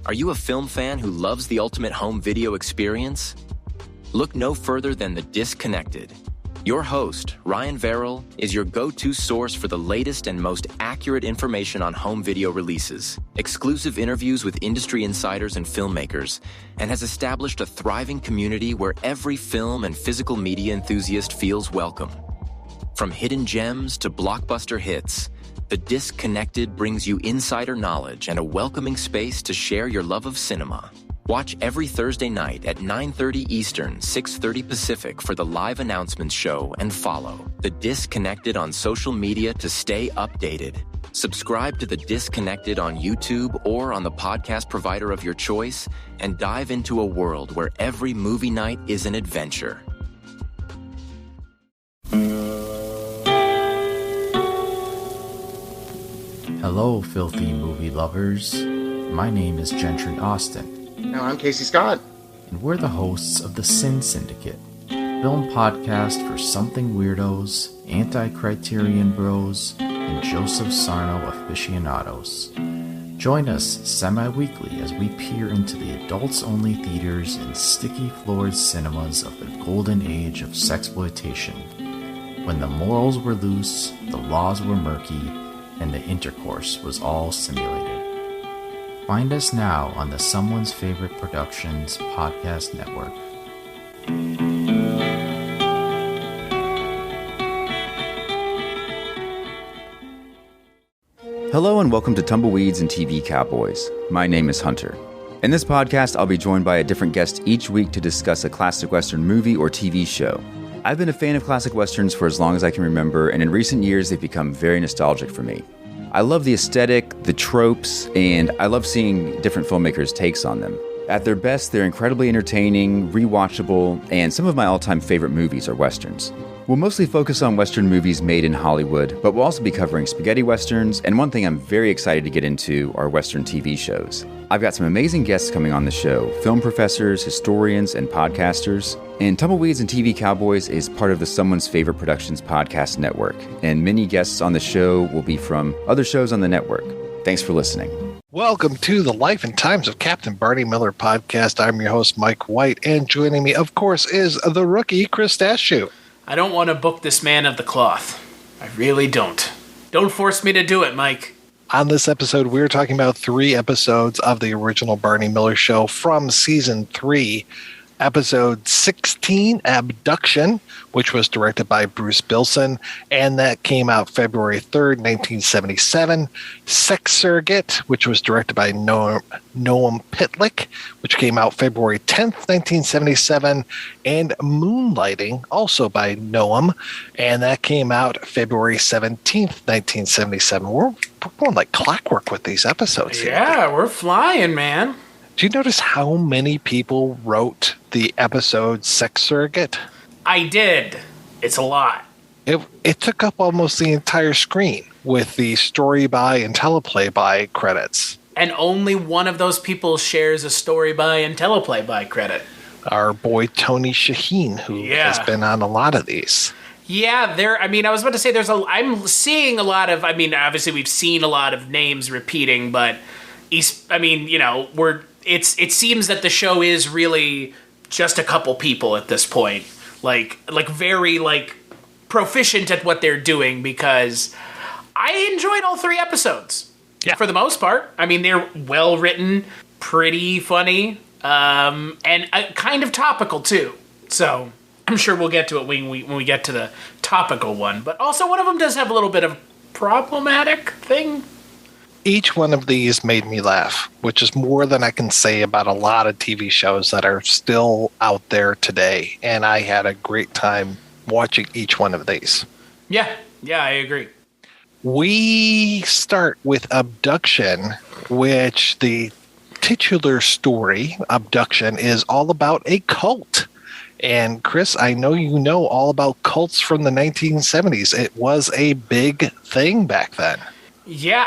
Are you a film fan who loves the ultimate home video experience? Look no further than The Disconnected. Your host, Ryan Verrill, is your go-to source for the latest and most accurate information on home video releases, exclusive interviews with industry insiders and filmmakers, and has established a thriving community where every film and physical media enthusiast feels welcome. From hidden gems to blockbuster hits, The Disconnected brings you insider knowledge and a welcoming space to share your love of cinema. Watch every Thursday night at 9:30 Eastern, 6:30 Pacific for the live announcements show and follow The Disconnected on social media to stay updated. Subscribe to The Disconnected on YouTube or on the podcast provider of your choice and dive into a world where every movie night is an adventure. Hello, filthy movie lovers. My name is Gentry Austin. And I'm Casey Scott. And we're the hosts of the Sin Syndicate, film podcast for something weirdos, anti-criterion bros, and Joseph Sarno aficionados. Join us semi-weekly as we peer into the adults-only theaters and sticky-floored cinemas of the golden age of sexploitation, when the morals were loose, the laws were murky, and the intercourse was all simulated. Find us now on the Someone's Favorite Productions podcast network. Hello and welcome to Tumbleweeds and TV Cowboys. My name is Hunter. In this podcast, I'll be joined by a different guest each week to discuss a classic Western movie or TV show. I've been a fan of classic Westerns for as long as I can remember, and in recent years, they've become very nostalgic for me. I love the aesthetic, the tropes, and I love seeing different filmmakers' takes on them. At their best, they're incredibly entertaining, rewatchable, and some of my all-time favorite movies are Westerns. We'll mostly focus on Western movies made in Hollywood, but we'll also be covering spaghetti Westerns, and one thing I'm very excited to get into are Western TV shows. I've got some amazing guests coming on the show, film professors, historians, and podcasters. And Tumbleweeds and TV Cowboys is part of the Someone's Favorite Productions podcast network, and many guests on the show will be from other shows on the network. Thanks for listening. Welcome to the Life and Times of Captain Barney Miller podcast. I'm your host, Mike White, and joining me, of course, is the rookie, Chris Dashew. I don't want to book this man of the cloth. I really don't. Don't force me to do it, Mike. On this episode, we're talking about 3 episodes of the original Barney Miller Show from Season 3. Episode 16, Abduction, which was directed by Bruce Bilson, and that came out February 3rd, 1977. Sex Surrogate, which was directed by Noam Pitlick, which came out February 10th, 1977. And Moonlighting, also by Noam, and that came out February 17th, 1977. We're going like clockwork with these episodes here. Yeah, we're flying, man. Do you notice how many people wrote the episode Sex Surrogate? I did. It's a lot. It took up almost the entire screen with the story by and teleplay by credits. And only one of those people shares a story by and teleplay by credit. Our boy Tony Shaheen, who has been on a lot of these. Yeah, I was about to say I'm seeing a lot of, obviously we've seen a lot of names repeating, but it seems that the show is really just a couple people at this point, like very proficient at what they're doing, because I enjoyed all 3 episodes. Yeah, for the most part. They're well written, pretty funny, and kind of topical too. So I'm sure we'll get to it when we get to the topical one. But also one of them does have a little bit of problematic thing. Each one of these made me laugh, which is more than I can say about a lot of TV shows that are still out there today. And I had a great time watching each one of these. Yeah, I agree. We start with Abduction, which the titular story, Abduction, is all about a cult. And Chris, I know you know all about cults from the 1970s. It was a big thing back then. Yeah,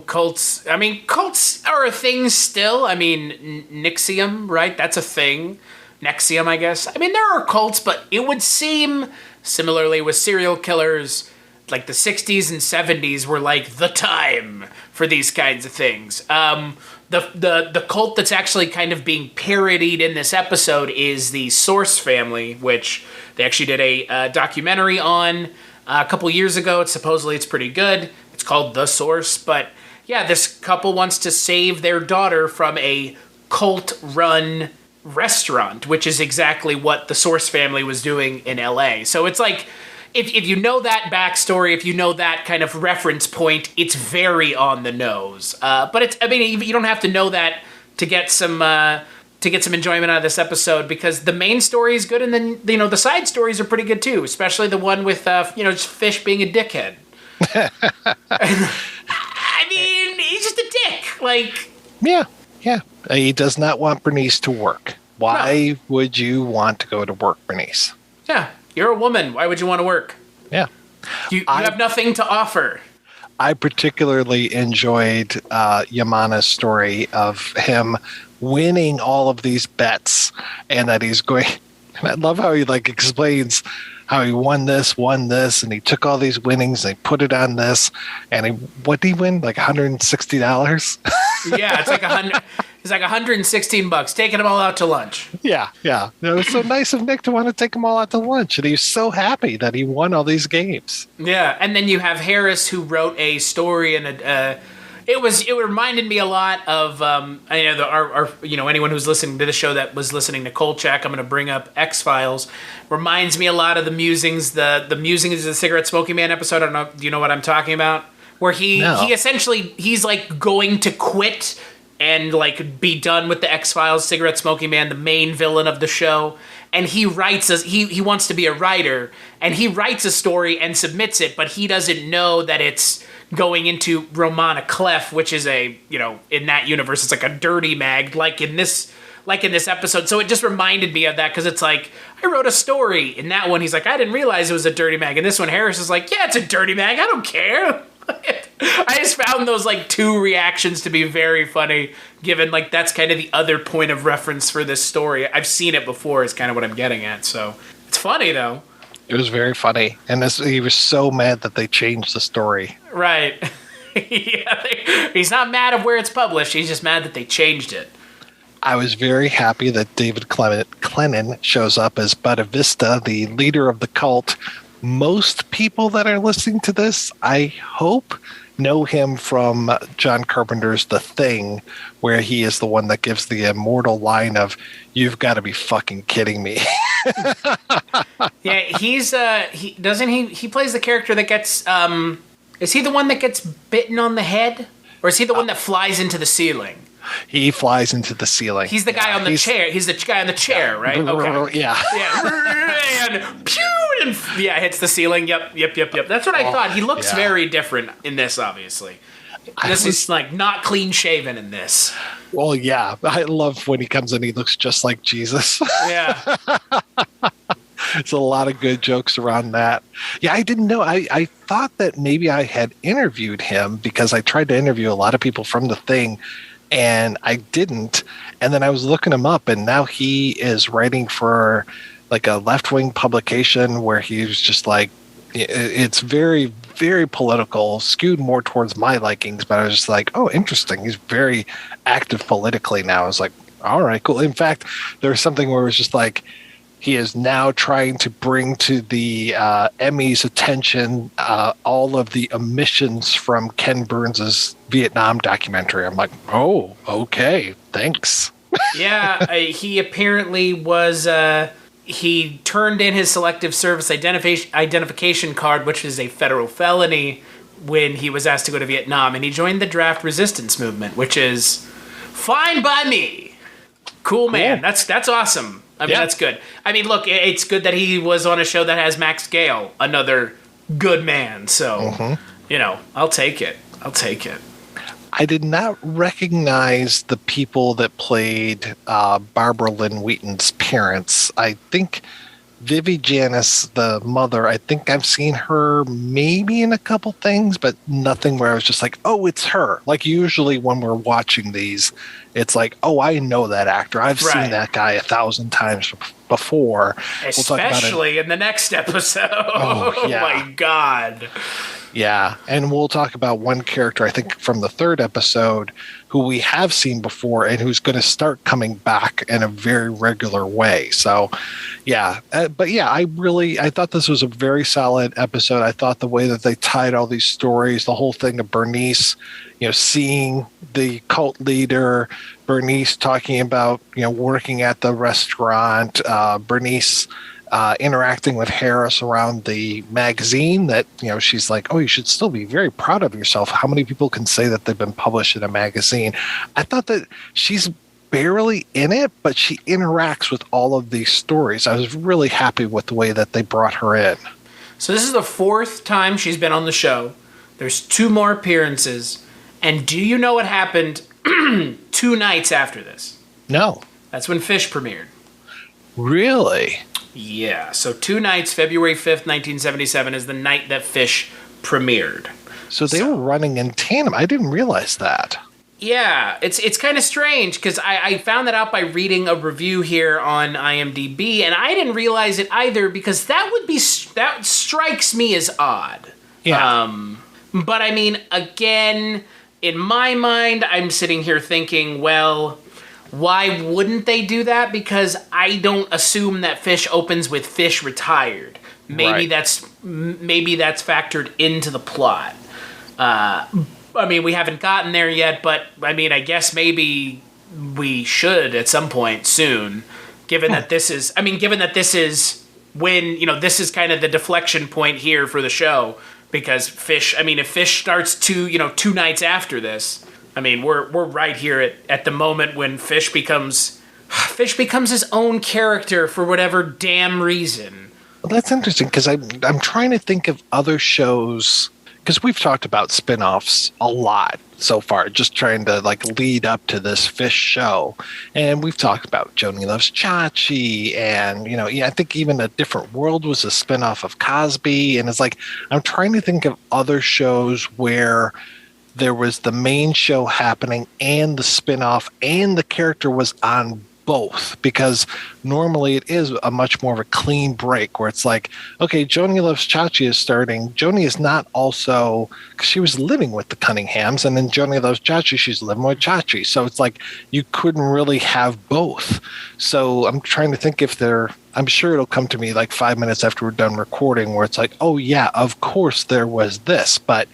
cults. Cults are a thing still. NXIVM, right? That's a thing. NXIVM, I guess. There are cults, but it would seem, similarly with serial killers, like the 60s and 70s were like the time for these kinds of things. The cult that's actually kind of being parodied in this episode is the Source family, which they actually did a documentary on a couple years ago. Supposedly it's pretty good. It's called The Source. But yeah, this couple wants to save their daughter from a cult-run restaurant, which is exactly what the Source family was doing in LA. So it's like, if you know that backstory, if you know that kind of reference point, it's very on the nose. But it's, I mean, you don't have to know that to get some enjoyment out of this episode, because the main story is good, and then, you know, the side stories are pretty good too, especially the one with, just Fish being a dickhead. I mean, he's just a dick. Like, yeah. He does not want Bernice to work. Why would you want to go to work, Bernice? Yeah. You're a woman. Why would you want to work? Yeah. You have nothing to offer. I particularly enjoyed Yamana's story of him winning all of these bets, and that he's going. And I love how he explains how he won this, and he took all these winnings and he put it on this, and what did he win? Like $160? Yeah, it's like It's like $116, taking them all out to lunch. Yeah. It was so nice of Nick to want to take them all out to lunch, and he was so happy that he won all these games. Yeah, and then you have Harris, who wrote a story, and it reminded me a lot of anyone who's listening to the show that was listening to Kolchak. I'm going to bring up X-Files. Reminds me a lot of the musings, the musings of the Cigarette Smoking Man episode. I don't know. Do you know what I'm talking about? Where he essentially he's like going to quit and like be done with the X-Files, Cigarette Smoking Man, the main villain of the show. And he writes he wants to be a writer, and he writes a story and submits it, but he doesn't know that it's going into Romana Clef, which is in that universe, it's like a dirty mag, like in this episode. So it just reminded me of that, because it's like, I wrote a story. In that one, he's like, I didn't realize it was a dirty mag. And this one, Harris is like, yeah, it's a dirty mag. I don't care. I just found those two reactions to be very funny, given that's kind of the other point of reference for this story. I've seen it before is kind of what I'm getting at. So it's funny though. It was very funny. And he was so mad that they changed the story. Right. Yeah, he's not mad at where it's published. He's just mad that they changed it. I was very happy that David Clennon shows up as Buena Vista, the leader of the cult. Most people that are listening to this, I hope, know him from John Carpenter's The Thing, where he is the one that gives the immortal line of, "You've got to be fucking kidding me." Yeah, he plays the character that gets, is he the one that gets bitten on the head? Or is he the one that flies into the ceiling? He flies into the ceiling. He's the guy on the chair. He's the guy on the chair, right? Okay. Yeah. And pew! And hits the ceiling. Yep. That's what I thought. He looks very different in this, obviously. This is not clean shaven in this. Well, yeah. I love when he comes in, he looks just like Jesus. Yeah. There's a lot of good jokes around that. Yeah, I didn't know. I thought that maybe I had interviewed him, because I tried to interview a lot of people from The Thing, and I didn't. And then I was looking him up, and now he is writing for a left-wing publication where he's just it's very, very political, skewed more towards my likings. But I was just like, oh, interesting. He's very active politically now. I was like, all right, cool. In fact, there was something where it was just he is now trying to bring to the Emmys' attention all of the omissions from Ken Burns' Vietnam documentary. I'm like, oh, okay, thanks. Yeah, he apparently was... he turned in his selective service identification card, which is a federal felony, when he was asked to go to Vietnam, and he joined the draft resistance movement, which is fine by me. Cool, man. That's awesome. I mean, that's good. I mean, look, it's good that he was on a show that has Max Gale, another good man. So, I'll take it. I did not recognize the people that played Barbara Lynn Wheaton's parents. I think Vivi Janice, the mother, I think I've seen her maybe in a couple things, but nothing where I was just like, oh, it's her. Like usually when we're watching these, it's like, oh, I know that actor. I've seen that guy 1,000 times before. Especially in the next episode. Oh, yeah. Oh, my God. Yeah, and we'll talk about one character, I think, from the 3rd episode who we have seen before and who's going to start coming back in a very regular way. So, yeah. But yeah, I thought this was a very solid episode. I thought the way that they tied all these stories, the whole thing of Bernice, seeing the cult leader, Bernice talking about, working at the restaurant, Bernice interacting with Harris around the magazine that, she's like, oh, you should still be very proud of yourself. How many people can say that they've been published in a magazine? I thought that she's barely in it, but she interacts with all of these stories. I was really happy with the way that they brought her in. So this is the 4th time she's been on the show. There's 2 more appearances. And do you know what happened 2 nights after this? No. That's when Fish premiered. Really? Yeah, so 2 nights, February 5th, 1977 is the night that Fish premiered. So they were running in tandem. I didn't realize that. Yeah, it's kind of strange because I found that out by reading a review here on IMDb, and I didn't realize it either because that strikes me as odd. Yeah. But I mean, again, in my mind, I'm sitting here thinking, well, why wouldn't they do that? Because I don't assume that Fish opens with Fish retired. Maybe that's factored into the plot. I mean, we haven't gotten there yet, but I mean, I guess maybe we should at some point soon, given that this is when, this is kind of the deflection point here for the show, because Fish, I mean, if Fish starts 2 nights after this, I mean, we're right here at the moment when Fish becomes his own character for whatever damn reason. Well, that's interesting because I'm trying to think of other shows, because we've talked about spinoffs a lot so far, just trying to lead up to this Fish show. And we've talked about Joni Loves Chachi, and I think even A Different World was a spinoff of Cosby. And it's like, I'm trying to think of other shows where there was the main show happening and the spinoff, and the character was on both, because normally it is a much more of a clean break where it's like, okay, Joni Loves Chachi is starting. Joni is not also, because she was living with the Cunninghams, and then Joni Loves Chachi, she's living with Chachi. So it's like you couldn't really have both. So I'm trying to think if I'm sure it'll come to me 5 minutes after we're done recording where it's like, oh yeah, of course there was this. But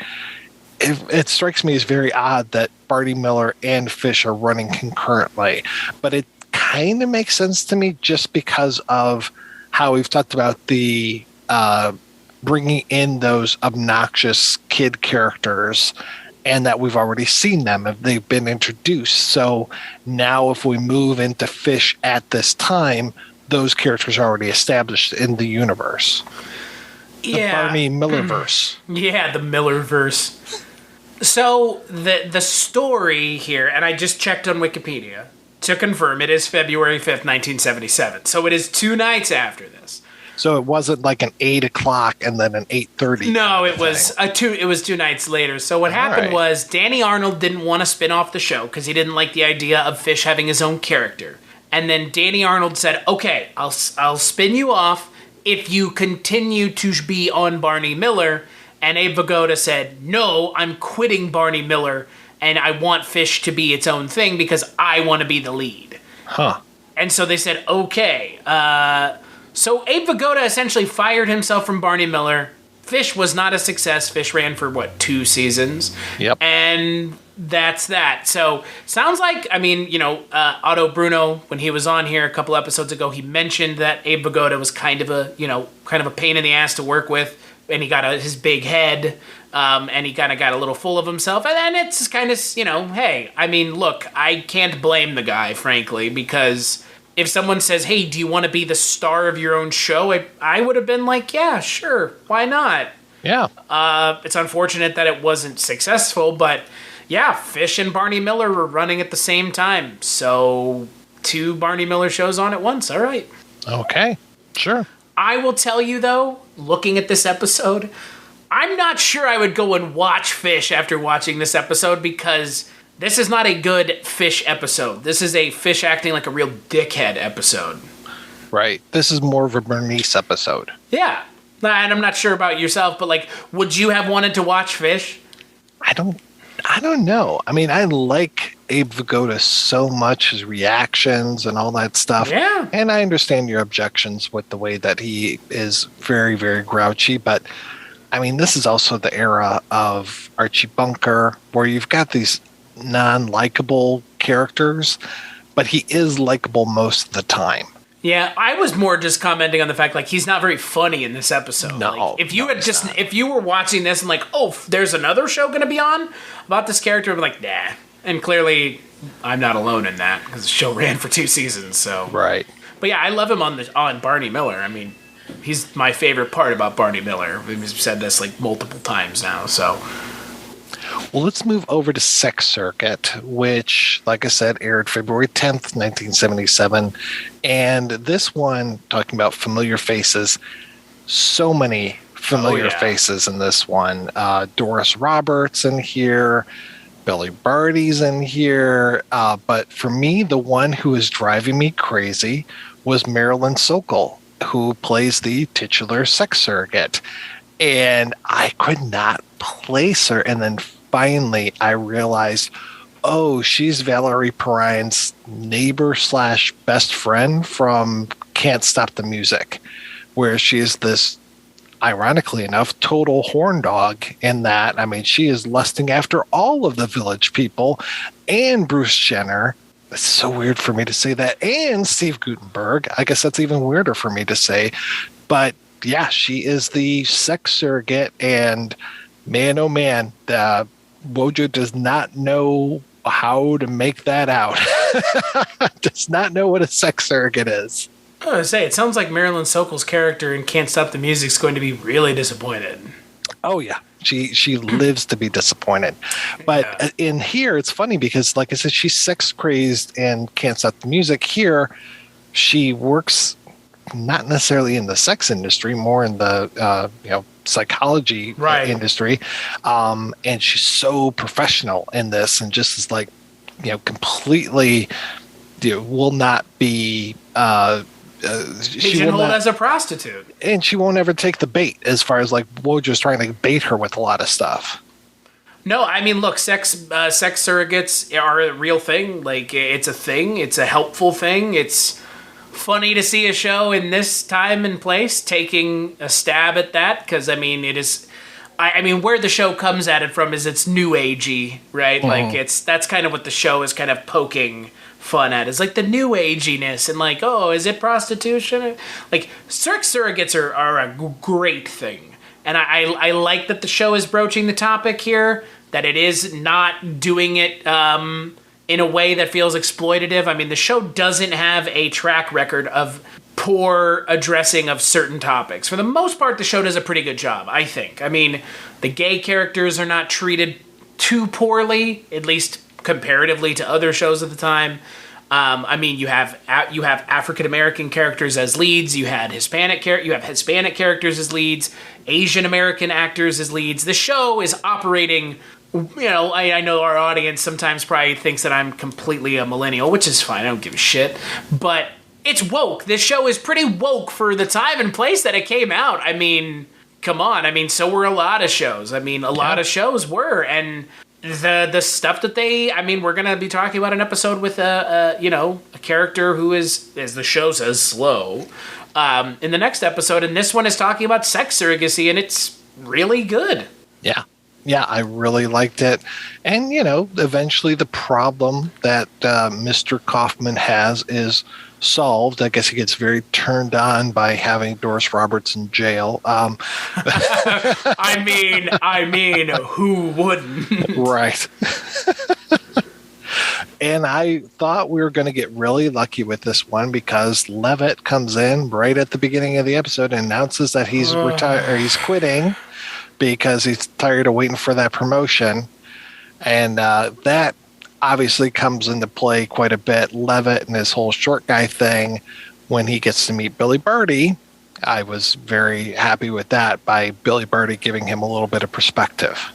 it strikes me as very odd that Barney Miller and Fish are running concurrently. But it kind of makes sense to me just because of how we've talked about the bringing in those obnoxious kid characters, and that we've already seen them. They've been introduced. So now if we move into Fish at this time, those characters are already established in the universe. The Barney Millerverse. Yeah, the Millerverse. So the story here, and I just checked on Wikipedia to confirm, it is February 5th, 1977. So it is 2 nights after this. So it wasn't like an 8 o'clock and then an 8:30. No, it was it was 2 nights later. So what happened was Danny Arnold didn't want to spin off the show because he didn't like the idea of Fish having his own character. And then Danny Arnold said, "Okay, I'll spin you off if you continue to be on Barney Miller." And Abe Vigoda said, "No, I'm quitting Barney Miller, and I want Fish to be its own thing because I want to be the lead." Huh. And so they said, okay. So Abe Vigoda essentially fired himself from Barney Miller. Fish was not a success. Fish ran for, 2 seasons? Yep. And that's that. So sounds like, Otto Bruno, when he was on here a couple episodes ago, he mentioned that Abe Vigoda was kind of a pain in the ass to work with. And he got his big head, and he kind of got a little full of himself. And then it's kind of, hey, look, I can't blame the guy, frankly, because if someone says, hey, do you want to be the star of your own show? I would have been like, yeah, sure, why not? Yeah. It's unfortunate that it wasn't successful, but yeah, Fish and Barney Miller were running at the same time. So 2 Barney Miller shows on at once, all right. Okay, sure. I will tell you, though, looking at this episode, I'm not sure I would go and watch Fish after watching this episode, because this is not a good Fish episode. This is a Fish acting like a real dickhead episode. Right. This is more of a Bernice episode. Yeah. And I'm not sure about yourself, but like, would you have wanted to watch Fish? I don't know. I mean, I like Abe Vigoda so much, his reactions and all that stuff. Yeah. And I understand your objections with the way that he is very, very grouchy. But, I mean, this is also the era of Archie Bunker, where you've got these non-likable characters, but he is likable most of the time. Yeah, I was more just commenting on the fact, like, he's not very funny in this episode. No, like, if you were watching this and like, oh, there's another show going to be on about this character, I'm like, nah. And clearly, I'm not alone in that, because the show ran for 2 seasons. So Right. But yeah, I love him on Barney Miller. I mean, he's my favorite part about Barney Miller. We've said this like multiple times now. So. Well, let's move over to Sex Circuit, which, like I said, aired February 10th, 1977. And this one, talking about familiar faces, so many familiar faces in this one. Doris Roberts in here, Billy Barty's in here. But for me, the one who is driving me crazy was Marilyn Sokol, who plays the titular sex surrogate. And I could not place her. And then finally, I realized, oh, she's Valerie Perine's neighbor / best friend from Can't Stop the Music, where she is this, ironically enough, total horn dog in that. I mean, she is lusting after all of the village people and Bruce Jenner. It's so weird for me to say that. And Steve Guttenberg. I guess that's even weirder for me to say. But yeah, she is the sex surrogate, and man, oh man, Wojo does not know how to make that out. Does not know what a sex surrogate is. I was going to say, it sounds like Marilyn Sokol's character in Can't Stop the Music is going to be really disappointed. Oh, yeah. She lives to be disappointed. But in here, it's funny because, like I said, she's sex crazed and Can't Stop the Music. Here, she works not necessarily in the sex industry, more in the psychology industry. And she's so professional in this, and just is like, completely will not be pigeonholed as a prostitute, and she won't ever take the bait, as far as like Wojo's trying to bait her with a lot of stuff. No, I mean, look, sex surrogates are a real thing. Like, it's a thing. It's a helpful thing. It's funny to see a show in this time and place taking a stab at that, because I mean, it is. I mean, where the show comes at it from is it's new agey, right? Mm-hmm. Like, that's kind of what the show is kind of poking fun at, is like the new aginess, and like, oh, is it prostitution? Like, sex surrogates are a great thing, and I like that the show is broaching the topic here, that it is not doing it in a way that feels exploitative. I mean, the show doesn't have a track record of poor addressing of certain topics. For the most part, the show does a pretty good job, I think. I mean, the gay characters are not treated too poorly, at least comparatively to other shows at the time. I mean, you have African American characters as leads. You have Hispanic characters as leads. Asian American actors as leads. The show is operating. I know our audience sometimes probably thinks that I'm completely a millennial, which is fine. I don't give a shit. But it's woke. This show is pretty woke for the time and place that it came out. I mean, come on. I mean, so were a lot of shows. I mean, a lot of shows were. And the stuff that we're going to be talking about an episode with a character who is, as the show says, slow in the next episode. And this one is talking about sex surrogacy, and it's really good. Yeah. Yeah, I really liked it. And, eventually the problem that Mr. Kaufman has is solved. I guess he gets very turned on by having Doris Roberts in jail. I mean, who wouldn't? Right. And I thought we were going to get really lucky with this one, because Levitt comes in right at the beginning of the episode and announces that he's retired, or he's quitting, because he's tired of waiting for that promotion. And that obviously comes into play quite a bit. Levitt and his whole short guy thing, when he gets to meet Billy Barty, I was very happy with that by Billy Barty giving him a little bit of perspective.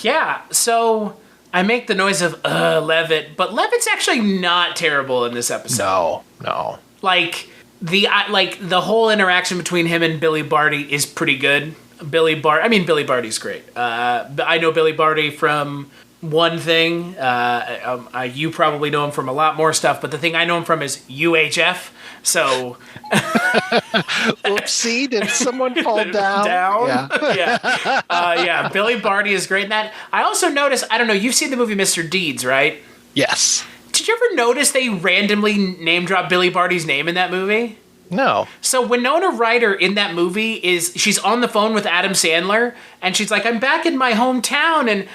Yeah, so I make the noise of Levitt, but Levitt's actually not terrible in this episode. No. Like the whole interaction between him and Billy Barty is pretty good. Billy Barty's great. I know Billy Barty from one thing. You probably know him from a lot more stuff, but the thing I know him from is UHF. So, oopsie! Did someone fall down? Yeah. Billy Barty is great in that. I also noticed. I don't know. You've seen the movie Mr. Deeds, right? Yes. Did you ever notice they randomly name drop Billy Barty's name in that movie? No. So Winona Ryder in that movie she's on the phone with Adam Sandler, and she's like, "I'm back in my hometown, and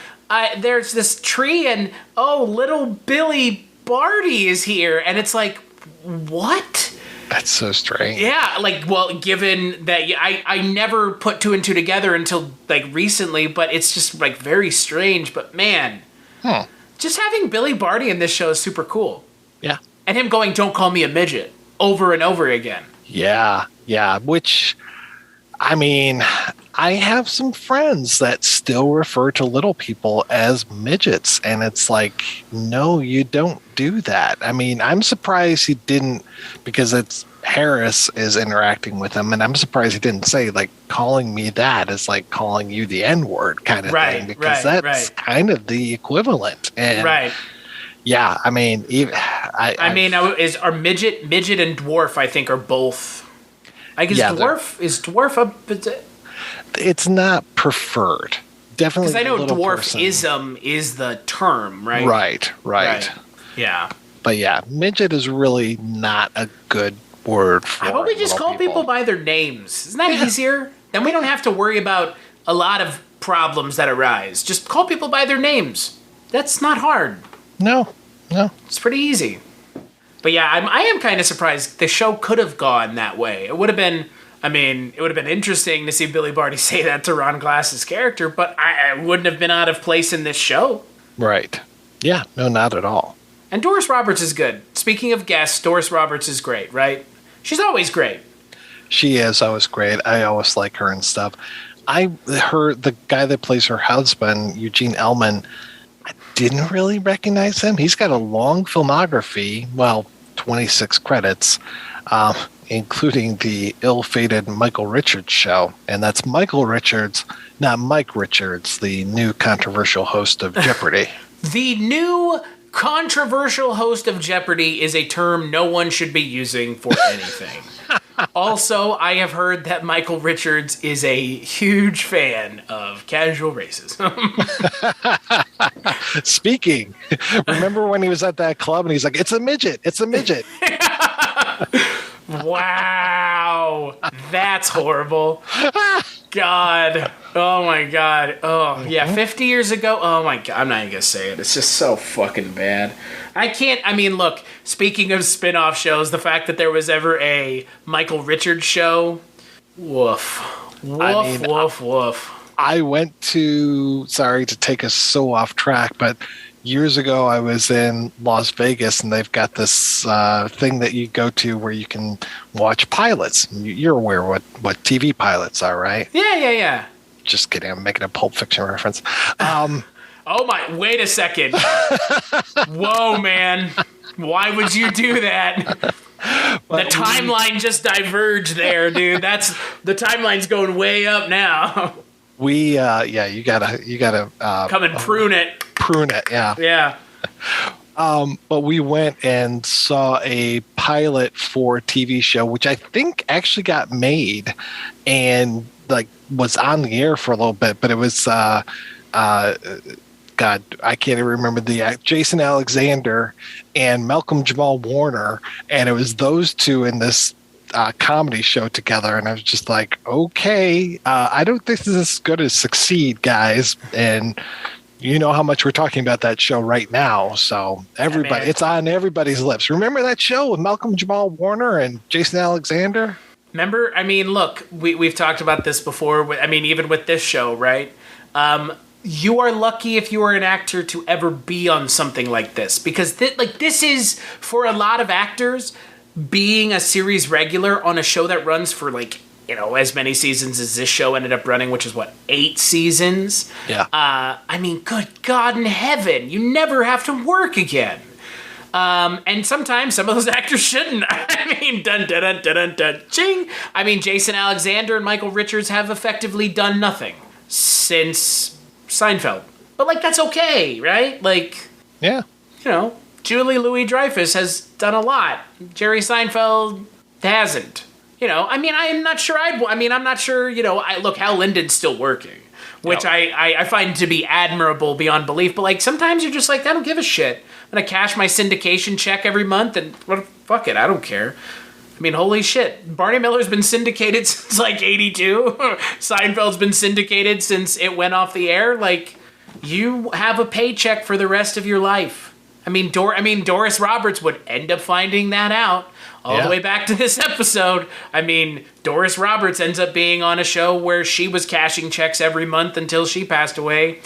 there's this tree, and little Billy Barty is here," and it's like, what? That's so strange. Yeah, given that I never put two and two together until recently, but it's just very strange. But man, just having Billy Barty in this show is super cool. Yeah, and him going, "Don't call me a midget," over and over again. Yeah. Which, I mean, I have some friends that still refer to little people as midgets, and it's like, no, you don't do that. I mean, I'm surprised he didn't, because Harris is interacting with him, and I'm surprised he didn't say, calling me that is like calling you the N-word kind of thing, because that's kind of the equivalent. And yeah, I mean, are midget and dwarf, I think, are both. I guess dwarf it's not preferred. Definitely, because I know dwarfism is the term, right? Right. Yeah. But yeah, midget is really not a good word for. How about we just call people by their names? Isn't that easier? Then we don't have to worry about a lot of problems that arise. Just call people by their names. That's not hard. No. It's pretty easy. But yeah, I am kind of surprised the show could have gone that way. It would have been interesting to see Billy Barty say that to Ron Glass's character, but I wouldn't have been out of place in this show. Right. Yeah, no, not at all. And Doris Roberts is good. Speaking of guests, Doris Roberts is great, right? She's always great. She is always great. I always like her and stuff. The guy that plays her husband, Eugene Elman, I didn't really recognize him. He's got a long filmography, 26 credits, including the ill-fated Michael Richards show. And that's Michael Richards, not Mike Richards, the new controversial host of Jeopardy! The new controversial host of Jeopardy! Is a term no one should be using for anything. Also, I have heard that Michael Richards is a huge fan of casual racism. Speaking, remember when he was at that club and he's like, "It's a midget. It's a midget." Wow. That's horrible. God. Oh, my God. Oh, yeah. 50 years ago. Oh, my God. I'm not even going to say it. It's just so fucking bad. Look, speaking of spin-off shows, the fact that there was ever a Michael Richards show, woof. Woof. I went to, sorry to take us so off track, but years ago I was in Las Vegas, and they've got this thing that you go to where you can watch pilots. You're aware what TV pilots are, right? Yeah. Just kidding. I'm making a Pulp Fiction reference. Oh my, wait a second. Whoa, man. Why would you do that? The timeline just diverged there, dude. The timeline's going way up now. You gotta come and prune it. Prune it, yeah. Yeah. But we went and saw a pilot for a TV show, which I think actually got made and was on the air for a little bit, but it was God, I can't even remember the Jason Alexander and Malcolm Jamal Warner, and it was those two in this comedy show together, and I was just like, okay, I don't think this is as good as Succeed, guys, and you know how much we're talking about that show right now, so everybody, it's on everybody's lips. Remember that show with Malcolm Jamal Warner and Jason Alexander? Remember? Look, we've talked about this before. Even with this show, right? You are lucky if you are an actor to ever be on something like this, because this is, for a lot of actors, being a series regular on a show that runs for like, you know, as many seasons as this show ended up running, which is what, 8 seasons? Yeah. I mean, good God in heaven, you never have to work again. And sometimes some of those actors shouldn't. I mean, dun dun dun dun dun dun ching. I mean, Jason Alexander and Michael Richards have effectively done nothing since Seinfeld. But like, that's okay, right? Like, Yeah. you know, Julie Louis-Dreyfus has done a lot. Jerry Seinfeld hasn't. You know, I mean, I'm not sure, you know, look, Hal Linden's still working, which Yep. I find to be admirable beyond belief. But like, sometimes you're just like, I don't give a shit. I'm gonna cash my syndication check every month and fuck it, I don't care. I mean, holy shit. Barney Miller's been syndicated since like 82. Seinfeld's been syndicated since it went off the air. Like, you have a paycheck for the rest of your life. I mean, Doris Roberts would end up finding that out all the way back to this episode. I mean, Doris Roberts ends up being on a show where she was cashing checks every month until she passed away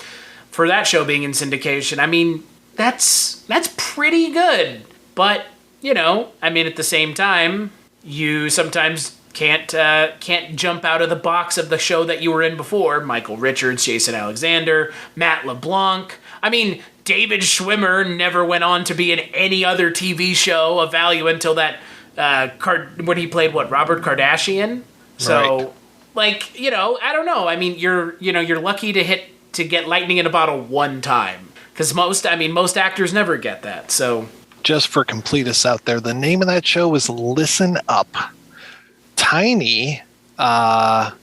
for that show being in syndication. I mean, that's pretty good. But, you know, I mean, at the same time, you sometimes can't jump out of the box of the show that you were in before. Michael Richards, Jason Alexander, Matt LeBlanc. I mean, David Schwimmer never went on to be in any other TV show of value until that when he played Robert Kardashian. So, Right. like, you know, I don't know. I mean, you're lucky to get lightning in a bottle one time, because most actors never get that. So, Just for completists out there, the name of that show was Listen Up. Tiny. What?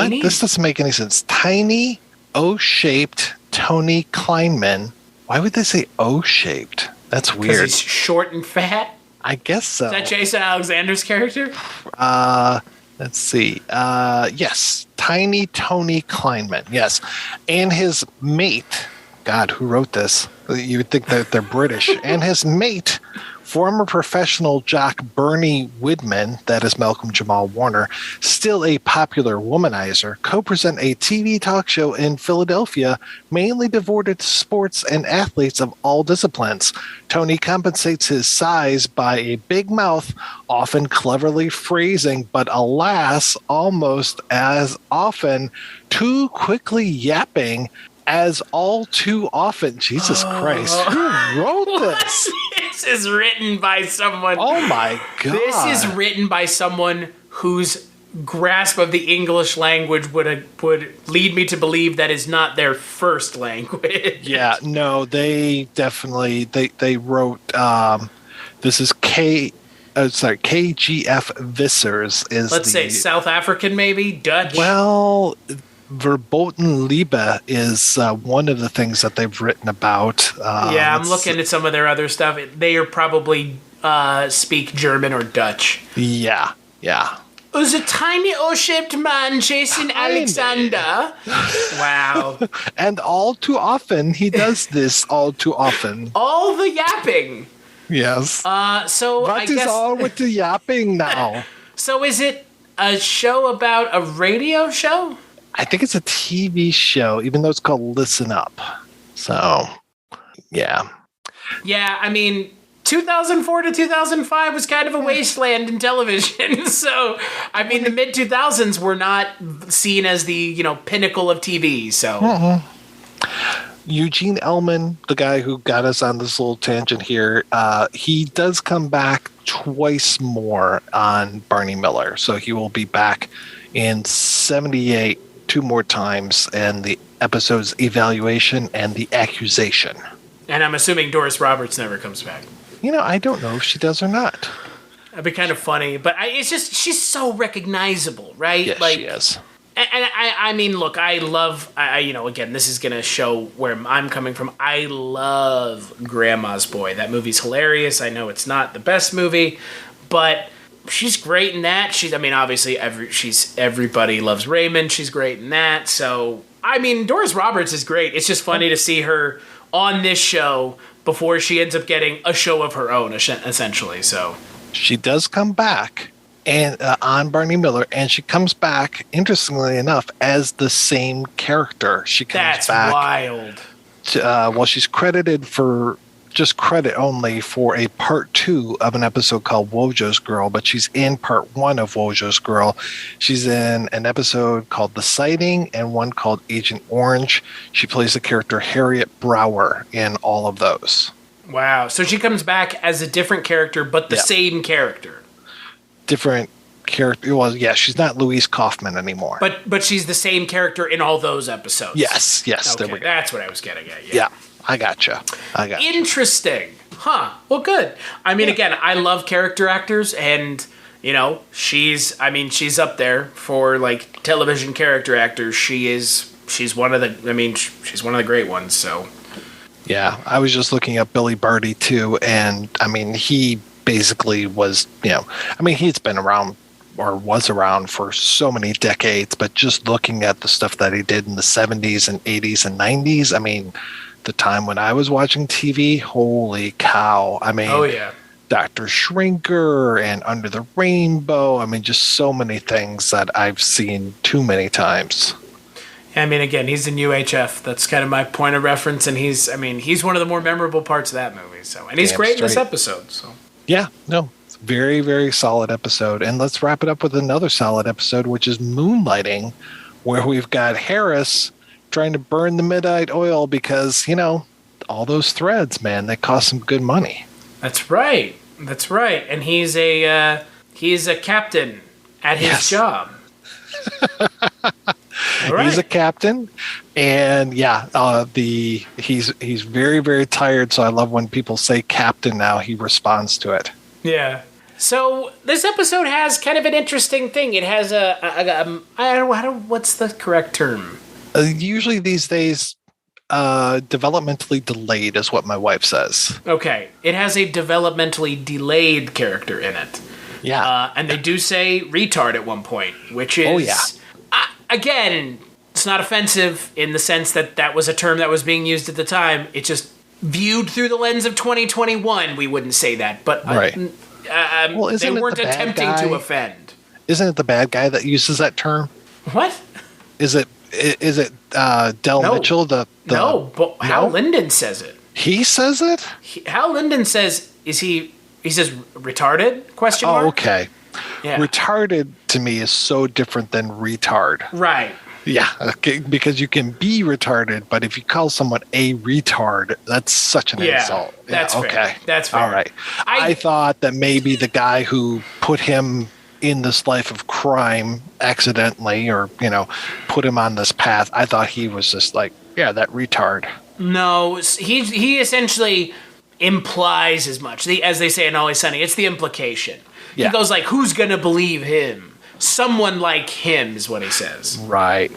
This doesn't make any sense. Tiny, O-shaped Tony Kleinman. Why would they say O-shaped? That's because weird. he's short and fat. I guess so. Is that Jason Alexander's character? Let's see. Yes. Tiny Tony Kleinman. Yes. And his mate. God, who wrote this? You would think that they're British. And his mate, former professional jock Barney Widman, that is Malcolm Jamal Warner, still a popular womanizer, co-present a TV talk show in Philadelphia mainly devoted to sports and athletes of all disciplines. Tony compensates his size by a big mouth, often cleverly phrasing, but alas, almost as often, too quickly yapping as all too often. Jesus Christ. Who wrote this? This is written by someone. Oh my God. This is written by someone whose grasp of the English language would lead me to believe that is not their first language. Yeah, no, they definitely they wrote this is KGF Vissers is Let's say South African, maybe Dutch. Well, Verboten Liebe is one of the things that they've written about. Yeah, I'm looking at some of their other stuff. They are probably speak German or Dutch. Yeah. Was a tiny O-shaped man chasing Alexander. Wow. And all too often, he does this all too often. All the yapping. Yes. So What I is guess, all with the yapping now? So is it a show about a radio show? I think it's a TV show, even though it's called Listen Up. So, yeah. Yeah, I mean, 2004 to 2005 was kind of a wasteland in television. So, I mean, the mid-2000s were not seen as the, pinnacle of TV, so... Eugene Ellman, the guy who got us on this little tangent here, he does come back twice more on Barney Miller. So he will be back in 78 2 more times, and the episode's Evaluation and The Accusation. And I'm assuming Doris Roberts never comes back. I don't know if she does or not. That'd be kind of funny, but it's just, she's so recognizable, right? Yes, she is. And I mean, look, I love, again, this is going to show where I'm coming from. I love Grandma's Boy. That movie's hilarious. I know it's not the best movie, but she's great in that. Obviously, everybody loves Raymond. She's great in that. So, I mean, Doris Roberts is great. It's just funny to see her on this show before she ends up getting a show of her own, essentially. So she does come back and on Barney Miller, and she comes back, interestingly enough, as the same character. She comes that's back. Wild. She's credited for just credit only for a part 2 of an episode called Wojo's Girl, but she's in part 1 of Wojo's Girl. She's in an episode called The Sighting and one called Agent Orange. She plays the character Harriet Brower in all of those. Wow. So she comes back as a different character, but the same character. Different character. Well, yeah, she's not Louise Kaufman anymore. But she's the same character in all those episodes. Yes. Okay, There we go. That's what I was getting at. Yeah, I gotcha. Interesting. Huh. Well, good. I mean, again, I love character actors, and, you know, she's up there for, like, television character actors. She's one of the great ones, so. Yeah, I was just looking up Billy Barty, too, and, I mean, he basically was, he's been around or was around for so many decades, but just looking at the stuff that he did in the 70s and 80s and 90s, I mean, the time when I was watching TV, holy cow. I mean, oh, yeah. Dr. Shrinker and Under the Rainbow. I mean, just so many things that I've seen too many times. I mean, again, he's in UHF. That's kind of my point of reference, and he's one of the more memorable parts of that movie. So, and he's great in this episode. So, yeah, no, it's a very, very solid episode. And let's wrap it up with another solid episode, which is Moonlighting, where we've got Harris trying to burn the midnight oil because, all those threads, man, they cost some good money. That's right. And he's a captain at his job. Right. He's a captain, and he's very, very tired. So I love when people say captain now. He responds to it. Yeah. So this episode has kind of an interesting thing. It has what's the correct term? Usually these days, developmentally delayed is what my wife says. Okay. It has a developmentally delayed character in it. Yeah. And they do say retard at one point, which is, again, it's not offensive in the sense that that was a term that was being used at the time. It's just viewed through the lens of 2021, we wouldn't say that. But right. They weren't attempting to offend. Isn't it the bad guy that uses that term? What? Is it Del Mitchell? No, but Hal Linden says it. He says it? Hal Linden says, he says retarded? Question mark? Oh, okay. Yeah. Retarded to me is so different than retard. Right. Yeah, okay, because you can be retarded, but if you call someone a retard, that's such an insult. That's fair. Okay. That's fair. All right. I thought that maybe the guy who put him in this life of crime accidentally or, put him on this path, I thought he was just like, yeah, that retard. No, he essentially implies as much. As they say in Always Sunny, it's the implication. Yeah. He goes like, who's going to believe him? Someone like him is what he says. Right.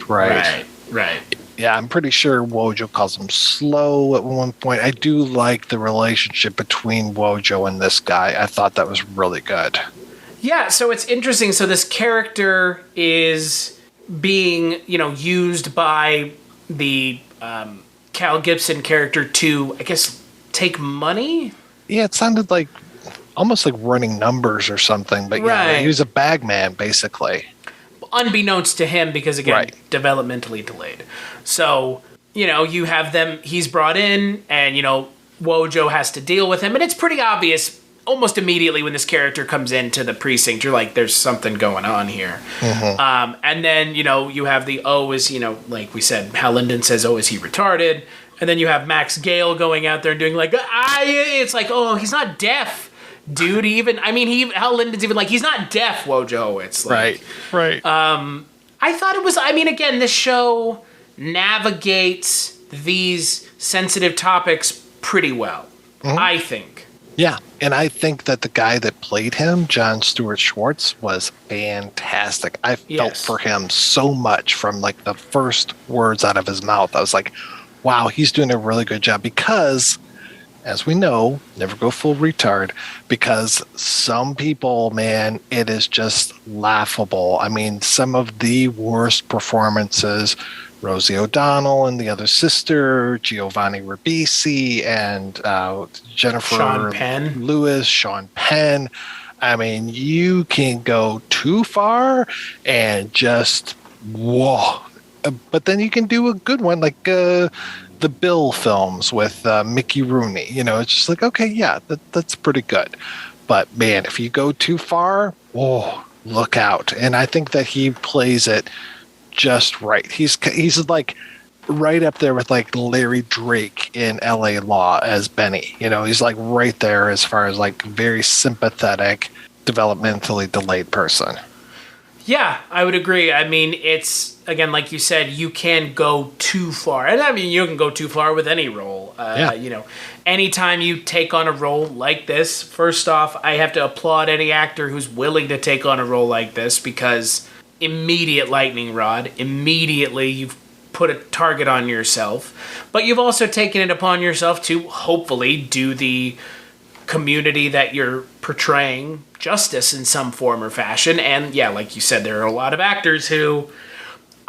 Yeah, I'm pretty sure Wojo calls him slow at one point. I do like the relationship between Wojo and this guy. I thought that was really good. Yeah, so it's interesting. So this character is being, used by the Cal Gibson character to, I guess, take money? Yeah, it sounded like almost like running numbers or something. But yeah, he was a bag man, basically. Unbeknownst to him, because, again, developmentally delayed. So, you have them, he's brought in, and, Wojo has to deal with him. And it's pretty obvious almost immediately when this character comes into the precinct. You're like, there's something going on here. Mm-hmm. And then, you have the, like we said, Hal Linden says, is he retarded? And then you have Max Gale going out there and doing like, it's like, he's not deaf. Dude, Hal Linden's even like, he's not deaf, Wojo. It's like... Right. I thought it was... again, this show navigates these sensitive topics pretty well, I think. Yeah, and I think that the guy that played him, John Stewart Schwartz, was fantastic. I felt for him so much from, like, the first words out of his mouth. I was like, wow, he's doing a really good job because... As we know, never go full retard, because some people, man, it is just laughable. Some of the worst performances, Rosie O'Donnell and the other sister, Giovanni Ribisi, and Jennifer Sean Penn. Lewis, Sean Penn. You can go too far and just, whoa. But then you can do a good one, like the Bill films with Mickey Rooney. It's just like, okay, yeah, that's pretty good. But man, if you go too far, look out. And I think that he plays it just right. He's like right up there with like Larry Drake in LA Law as Benny. He's like right there as far as like very sympathetic, developmentally delayed person. Yeah, I would agree. I mean, it's, again, like you said, you can go too far. And I mean, you can go too far with any role. Anytime you take on a role like this, first off, I have to applaud any actor who's willing to take on a role like this, because immediate lightning rod, immediately you've put a target on yourself. But you've also taken it upon yourself to hopefully do the community that you're portraying justice in some form or fashion. And yeah, like you said, there are a lot of actors who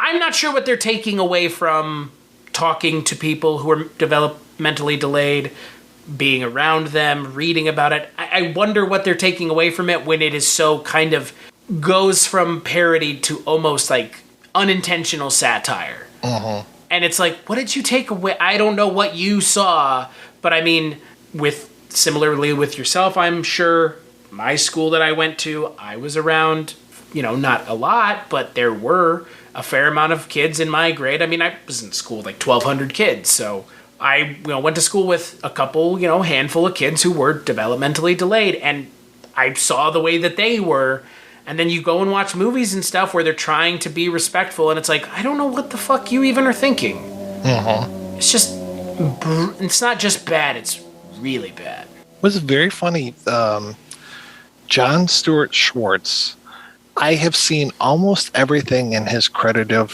I'm not sure what they're taking away from talking to people who are developmentally delayed, being around them, reading about it. I wonder what they're taking away from it when it is so kind of goes from parody to almost like unintentional satire. And it's like, what did you take away? I don't know what you saw, but I mean, similarly with yourself, I'm sure my school that I went to, I was around, not a lot, but there were a fair amount of kids in my grade. I mean, I was in school with like 1,200 kids, so I went to school with a couple, handful of kids who were developmentally delayed, and I saw the way that they were. And then you go and watch movies and stuff where they're trying to be respectful, and it's like, I don't know what the fuck you even are thinking. It's just, it's not just bad, it's really bad. It was very funny. John Stewart Schwartz, I have seen almost everything in his credited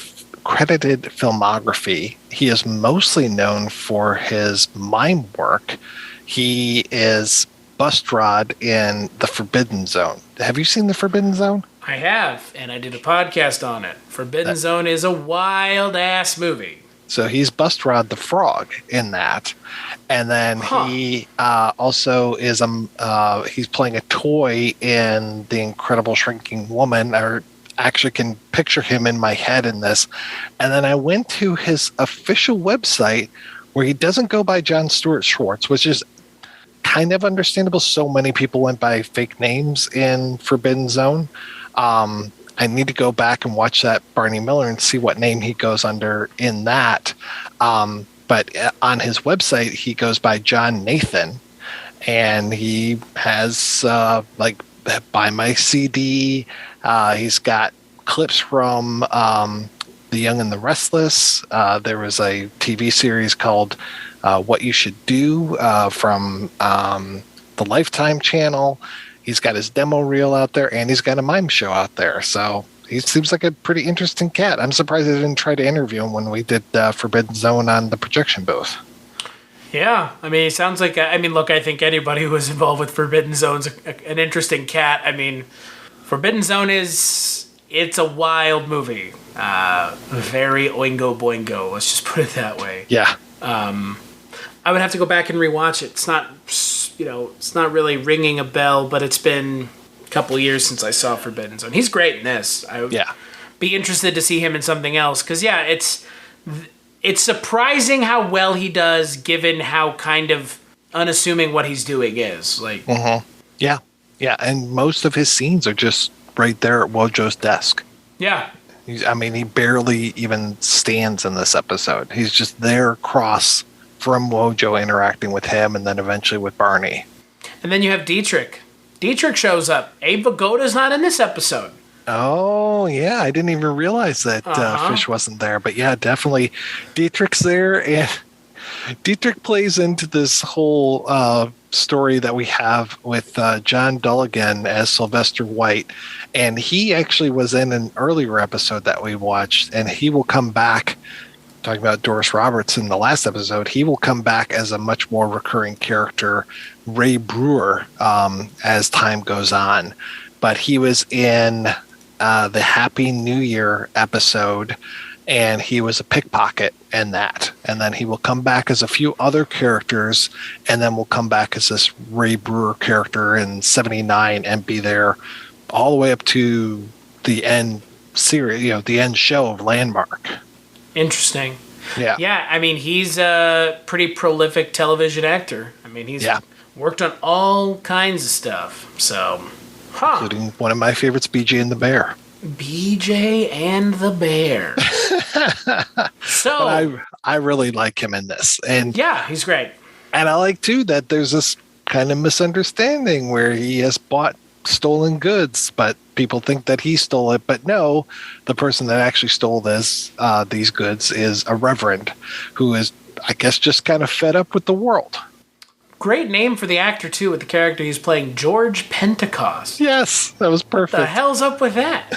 filmography. He is mostly known for his mime work. He is Bustrod in The Forbidden Zone. Have you seen The Forbidden Zone? I have, and I did a podcast on it. Forbidden Zone is a wild-ass movie. So he's Bustrod the Frog in that. And then he also is he's playing a toy in The Incredible Shrinking Woman. I actually can picture him in my head in this. And then I went to his official website where he doesn't go by John Stewart Schwartz, which is kind of understandable. So many people went by fake names in Forbidden Zone. I need to go back and watch that Barney Miller and see what name he goes under in that. But on his website, he goes by John Nathan, and he has Buy My CD. He's got clips from The Young and the Restless. There was a TV series called What You Should Do from the Lifetime channel. He's got his demo reel out there, and he's got a mime show out there. So he seems like a pretty interesting cat. I'm surprised I didn't try to interview him when we did Forbidden Zone on the projection booth. Yeah, I mean, it sounds like... look, I think anybody who was involved with Forbidden Zone's an interesting cat. I mean, Forbidden Zone it's a wild movie. Very oingo boingo, let's just put it that way. Yeah. I would have to go back and rewatch it. It's not, it's not really ringing a bell, but it's been a couple years since I saw Forbidden Zone. He's great in this. I would be interested to see him in something else. Because, it's surprising how well he does, given how kind of unassuming what he's doing is. Like, Yeah. And most of his scenes are just right there at Wojo's desk. Yeah. He barely even stands in this episode. He's just there across from Wojo, interacting with him, and then eventually with Barney. And then you have Dietrich. Dietrich shows up. Abe Vigoda's not in this episode. Oh, yeah. I didn't even realize that Fish wasn't there. But yeah, definitely Dietrich's there. And Dietrich plays into this whole story that we have with John Dulligan as Sylvester White. And he actually was in an earlier episode that we watched, and he will come back. Talking about Doris Roberts in the last episode, he will come back as a much more recurring character, Ray Brewer, as time goes on. But he was in the Happy New Year episode, and he was a pickpocket in that. And then he will come back as a few other characters, and then will come back as this Ray Brewer character in 79 and be there all the way up to the end series, the end show of Landmark. Interesting. Yeah. Yeah, I mean, he's a pretty prolific television actor. I mean, he's worked on all kinds of stuff. So, including one of my favorites, BJ and the Bear. BJ and the Bear. So, I really like him in this. And yeah, he's great. And I like, too, that there's this kind of misunderstanding where he has bought stolen goods, but people think that he stole it. But no, the person that actually stole these goods is a reverend who is, I guess, just kind of fed up with the world. Great name for the actor, too, with the character he's playing, George Pentecost. Yes, that was perfect. What the hell's up with that?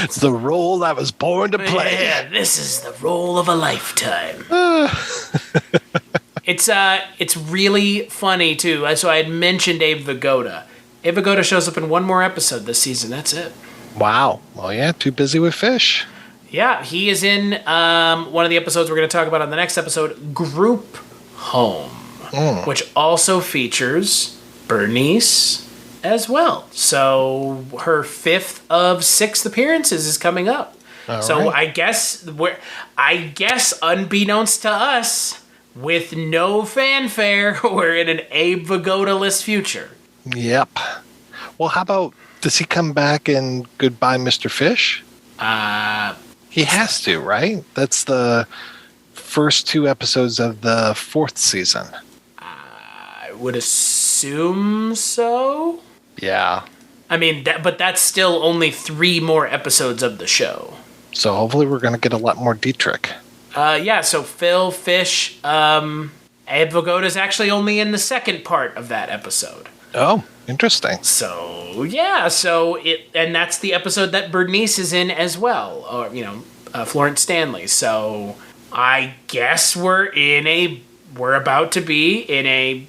It's the role I was born to play. Yeah, this is the role of a lifetime. It's really funny, too. So I had mentioned Abe Vigoda. Abe Vigoda shows up in one more episode this season. That's it. Wow. Well, yeah, too busy with fish. Yeah, he is in one of the episodes we're going to talk about on the next episode, Group Home, which also features Bernice as well. So her 5th of 6 appearances is coming up. All right. I guess unbeknownst to us, with no fanfare, we're in an Abe Vigoda-less future. Yep. Well, how about, does he come back in Goodbye, Mr. Fish? He has to, right? That's the first 2 episodes of the 4th season. I would assume so. Yeah. I mean, but that's still only 3 more episodes of the show. So hopefully we're going to get a lot more Dietrich. Yeah, so Phil, Fish, Abe Vigoda's actually only in the second part of that episode. Oh, interesting. So, yeah, and that's the episode that Bernice is in as well, or, Florence Stanley. So, I guess we're about to be in a,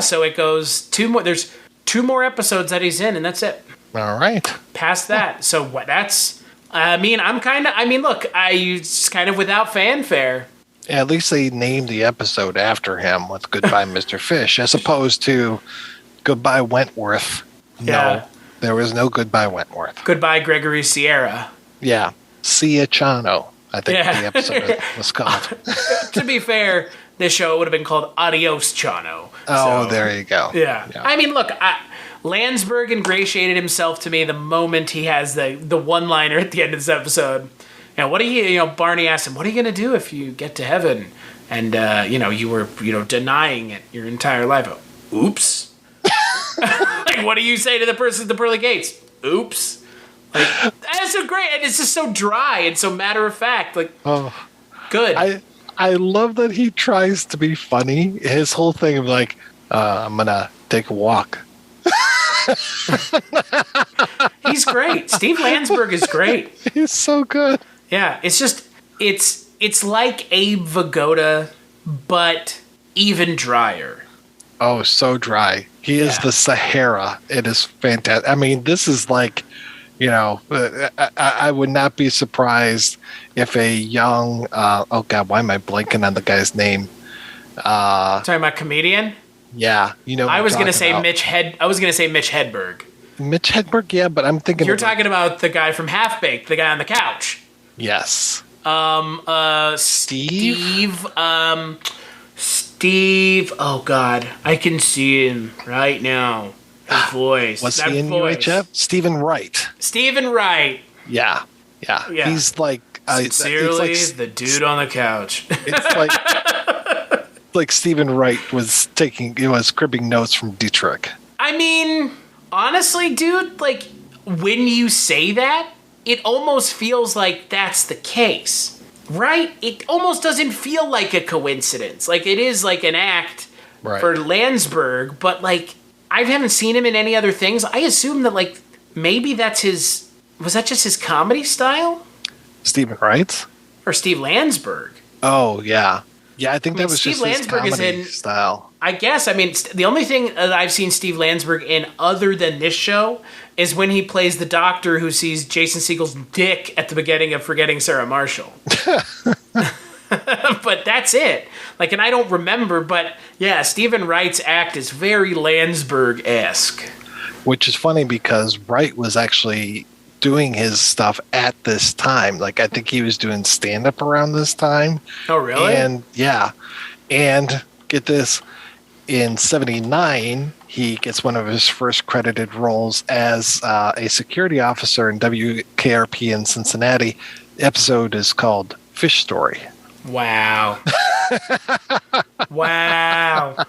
so it goes 2 more, there's 2 more episodes that he's in, and that's it. All right. Past that. So, that's, it's kind of without fanfare. Yeah, at least they named the episode after him with Goodbye, Mr. Fish, as opposed to Goodbye, Wentworth. Yeah. No, there was no Goodbye, Wentworth. Goodbye, Gregory Sierra. Yeah. See ya, Chano, I think the episode was called. To be fair, this show would have been called Adios, Chano. Oh, there you go. Yeah. I mean, look, Landsberg ingratiated himself to me the moment he has the one-liner at the end of this episode. Barney asked him, what are you going to do if you get to heaven? And, you were, denying it your entire life. Oops. Like, what do you say to the person at the pearly gates? Oops. Like, that's so great. And it's just so dry and so matter of fact. Like, good. I love that he tries to be funny. His whole thing of like, I'm going to take a walk. He's great. Steve Landsberg is great. He's so good. Yeah, it's just it's like Abe Vigoda, but even drier. Oh, so dry. He is the Sahara. It is fantastic. I mean, this is like, I would not be surprised if a young, oh God, why am I blanking on the guy's name? Talking about comedian? Yeah, I was going to say Mitch Hedberg. Mitch Hedberg, yeah, but I'm thinking you're talking about the guy from Half Baked, the guy on the couch. Yes. Steve. Steve. Oh God, I can see him right now. His voice. Was he in UHF? Stephen Wright. Stephen Wright. Yeah. He's like sincerely the dude on the couch. It's like. Like Stephen Wright was cribbing notes from Dietrich. I mean, honestly, dude, like, when you say that, it almost feels like that's the case, right? It almost doesn't feel like a coincidence. Like, it is like an act for Landsberg, but, like, I haven't seen him in any other things. I assume that, like, maybe that's was that just his comedy style? Stephen Wright? Or Steve Landsberg? Oh, yeah. Yeah, I think that was Steve just his Landsberg comedy style. I guess. I mean, the only thing that I've seen Steve Landsberg in other than this show is when he plays the doctor who sees Jason Segel's dick at the beginning of Forgetting Sarah Marshall. But that's it. Like, and I don't remember, but yeah, Stephen Wright's act is very Landsberg-esque. Which is funny because Wright was actually doing his stuff at this time. Like, I think he was doing stand-up around this time. Oh, really? And yeah. And get this, in 79, he gets one of his first credited roles as a security officer in WKRP in Cincinnati. The episode is called Fish Story. Wow. Wow.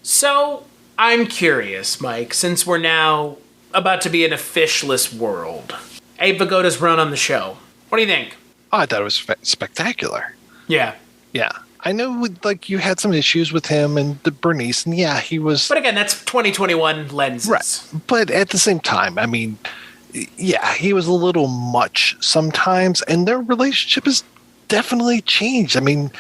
So, I'm curious, Mike, since we're now about to be in a fishless world. Abe Vigoda's run on the show. What do you think? Oh, I thought it was spectacular. Yeah. Yeah. I know, like, you had some issues with him and the Bernice, and yeah, he was... But again, that's 2021 lenses. Right. But at the same time, I mean, yeah, he was a little much sometimes, and their relationship has definitely changed. I mean,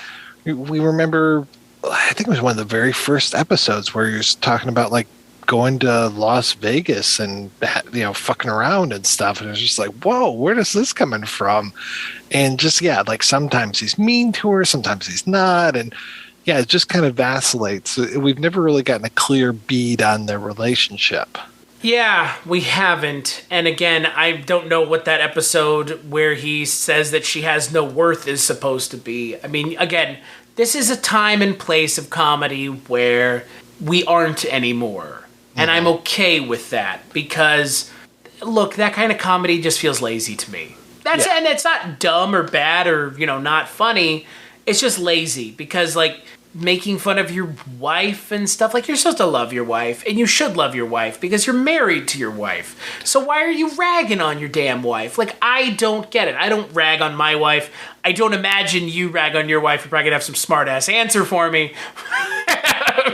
we remember, I think it was one of the very first episodes where he was talking about, like, going to Las Vegas and, you know, fucking around and stuff. And it was just like, whoa, where is this coming from? And just, yeah, like sometimes he's mean to her, sometimes he's not. And yeah, it just kind of vacillates. We've never really gotten a clear bead on their relationship. Yeah, we haven't. And again, I don't know what that episode where he says that she has no worth is supposed to be. I mean, again, this is a time and place of comedy where we aren't anymore. And I'm okay with that because, look, that kind of comedy just feels lazy to me. And it's not dumb or bad or, you know, not funny. It's just lazy because, like, making fun of your wife and stuff, like, you're supposed to love your wife, and you should love your wife because you're married to your wife. So why are you ragging on your damn wife? Like, I don't get it. I don't rag on my wife. I don't imagine you rag on your wife. You're probably going to have some smart-ass answer for me.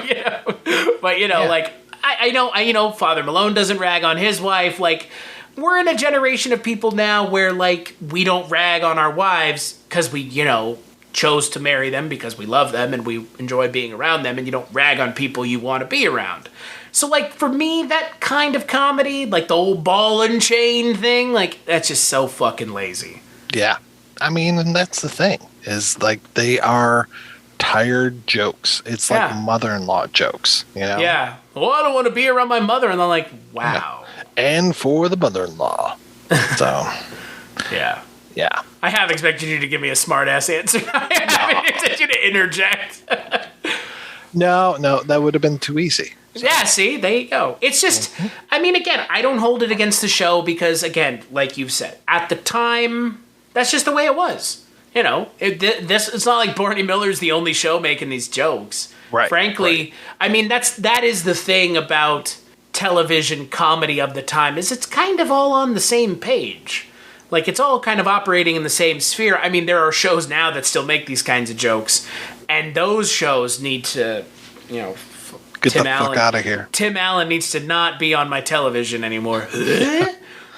You know? But, you know, like... I know Father Malone doesn't rag on his wife. Like, we're in a generation of people now where, like, we don't rag on our wives because we, you know, chose to marry them because we love them and we enjoy being around them, and you don't rag on people you want to be around. So, like, for me, that kind of comedy, like the old ball and chain thing, like, that's just so fucking lazy. Yeah. I mean, and that's the thing, is, like, they are tired jokes. It's like mother-in-law jokes, you know? Yeah. Well, I don't want to be around my mother. And I'm like, wow. Yeah. And for the mother-in-law. So. Yeah. Yeah. I have expected you to give me a smart-ass answer. I haven't expected you to interject. No, that would have been too easy. So. Yeah, see? There you go. It's just, I mean, again, I don't hold it against the show because, again, like you've said, at the time, that's just the way it was. You know, it's not like Barney Miller's the only show making these jokes. Right. Frankly, I mean, that is the thing about television comedy of the time, is it's kind of all on the same page. Like, it's all kind of operating in the same sphere. I mean, there are shows now that still make these kinds of jokes, and those shows need to, you know, get the fuck out of here. Tim Allen needs to not be on my television anymore.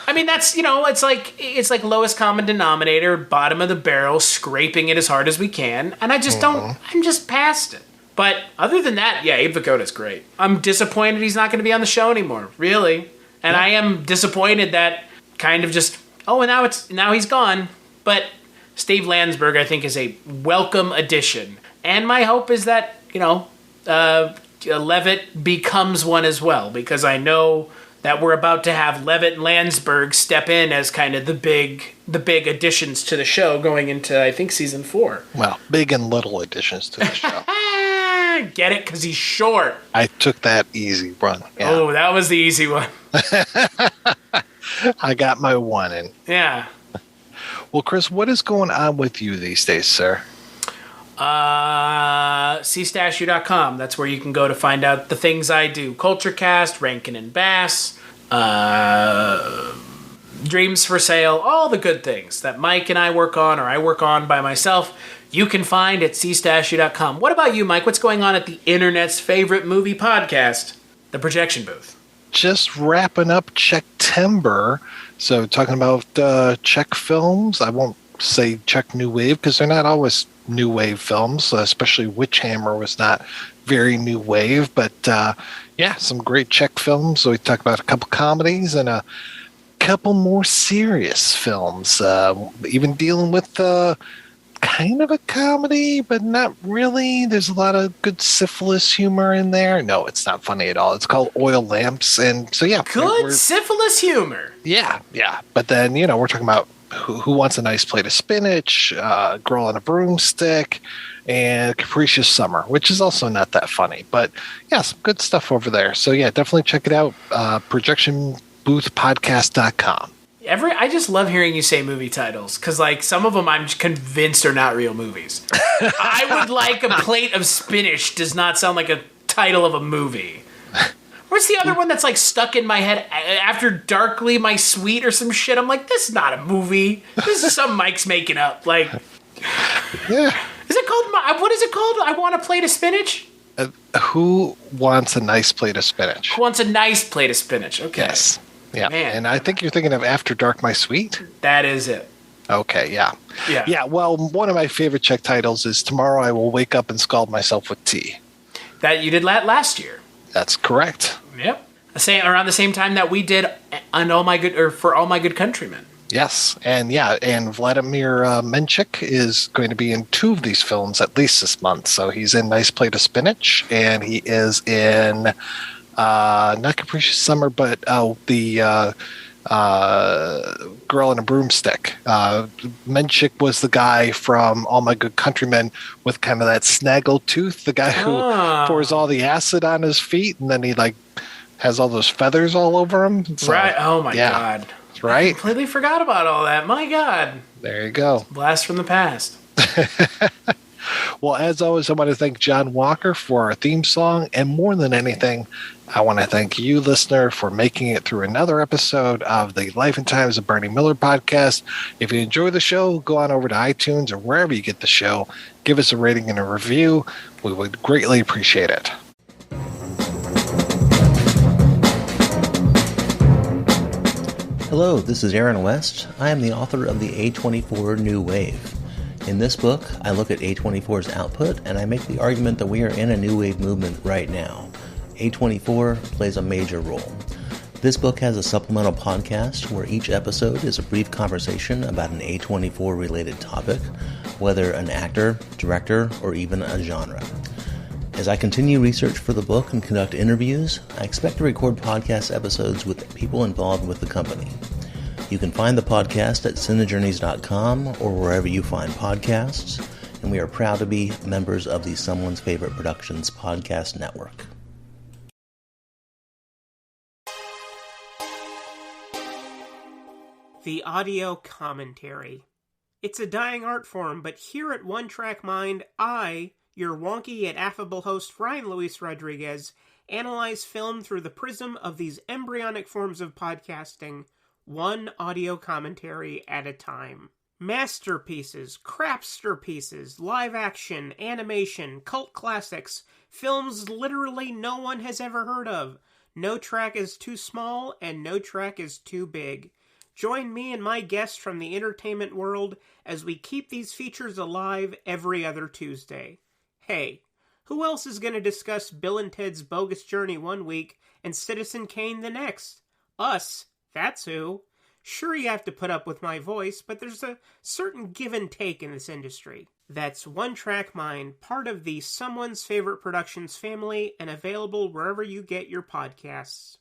I mean, that's, you know, it's like lowest common denominator, bottom of the barrel, scraping it as hard as we can. And I just I'm just past it. But other than that, yeah, Abe Vigoda's great. I'm disappointed he's not going to be on the show anymore, really. And I am disappointed that kind of just, and now he's gone. But Steve Landsberg, I think, is a welcome addition. And my hope is that, you know, Levitt becomes one as well, because I know that we're about to have Levitt and Landsberg step in as kind of the big additions to the show going into, I think, season 4. Well, big and little additions to the show. Get it? Because he's short. I took that easy run. Yeah. Oh, that was the easy one. I got my one in. Yeah. Well, Chris, what is going on with you these days, sir? CStashu.com. That's where you can go to find out the things I do. CultureCast, Rankin and Bass, Dreams for Sale, all the good things that Mike and I work on, or I work on by myself, you can find at CStashu.com. What about you, Mike? What's going on at the internet's favorite movie podcast, The Projection Booth? Just wrapping up Czechtember. So talking about Czech films. I won't say Czech New Wave because they're not always New Wave films, especially Witchhammer was not very New Wave. But yeah, some great Czech films. So we talk about a couple comedies and a couple more serious films, even dealing with kind of a comedy, but not really. There's a lot of good syphilis humor in there. No, it's not funny at all. It's called Oil Lamps. And so, yeah. Good syphilis humor. Yeah. But then, we're talking about who wants a nice plate of spinach, Girl on a Broomstick, and Capricious Summer, which is also not that funny. But, yeah, some good stuff over there. So, yeah, definitely check it out. Projectionboothpodcast.com. I just love hearing you say movie titles, because like some of them I'm convinced are not real movies. I would like a plate of spinach does not sound like a title of a movie. What's the other one that's like stuck in my head? After Darkly My Sweet or some shit. I'm like, this is not a movie. This is something Mike's making up. Like, yeah. Is it called? What is it called? I Want a Plate of Spinach. Who wants a nice plate of spinach? Who wants a nice plate of spinach? Okay. Yes. Yeah, Man. And I think you're thinking of After Dark, My Sweet? That is it. Okay, yeah. Yeah, well, one of my favorite Czech titles is Tomorrow I Will Wake Up and Scald Myself with Tea. That you did last year. That's correct. Yep. Around the same time that we did For All My Good Countrymen. Yes, and Vladimir Menchik is going to be in 2 of these films at least this month. So he's in Nice Plate of Spinach, and he is in... not Capricious Summer, but the Girl in a Broomstick. Menchik was the guy from All My Good Countrymen with kind of that snaggle tooth, the guy who pours all the acid on his feet, and then he like has all those feathers all over him. So, right. Oh my God. Right. I completely forgot about all that. My God. There you go. Blast from the past. Well, as always, I want to thank John Walker for our theme song. And more than anything, I want to thank you, listener, for making it through another episode of the Life and Times of Barney Miller podcast. If you enjoy the show, go on over to iTunes or wherever you get the show. Give us a rating and a review. We would greatly appreciate it. Hello, this is Aaron West. I am the author of the A24 New Wave. In this book, I look at A24's output, and I make the argument that we are in a new wave movement right now. A24 plays a major role. This book has a supplemental podcast where each episode is a brief conversation about an A24-related topic, whether an actor, director, or even a genre. As I continue research for the book and conduct interviews, I expect to record podcast episodes with people involved with the company. You can find the podcast at cinejourneys.com or wherever you find podcasts, and we are proud to be members of the Someone's Favorite Productions podcast network. The audio commentary. It's a dying art form, but here at One Track Mind, I, your wonky yet affable host Ryan Luis Rodriguez, analyze film through the prism of these embryonic forms of podcasting, one audio commentary at a time. Masterpieces, crapster pieces, live action, animation, cult classics, films literally no one has ever heard of. No track is too small, and no track is too big. Join me and my guests from the entertainment world as we keep these features alive every other Tuesday. Hey, who else is going to discuss Bill and Ted's Bogus Journey one week and Citizen Kane the next? Us. That's who. Sure, you have to put up with my voice, but there's a certain give and take in this industry. That's One Track Mind, part of the Someone's Favorite Productions family, and available wherever you get your podcasts.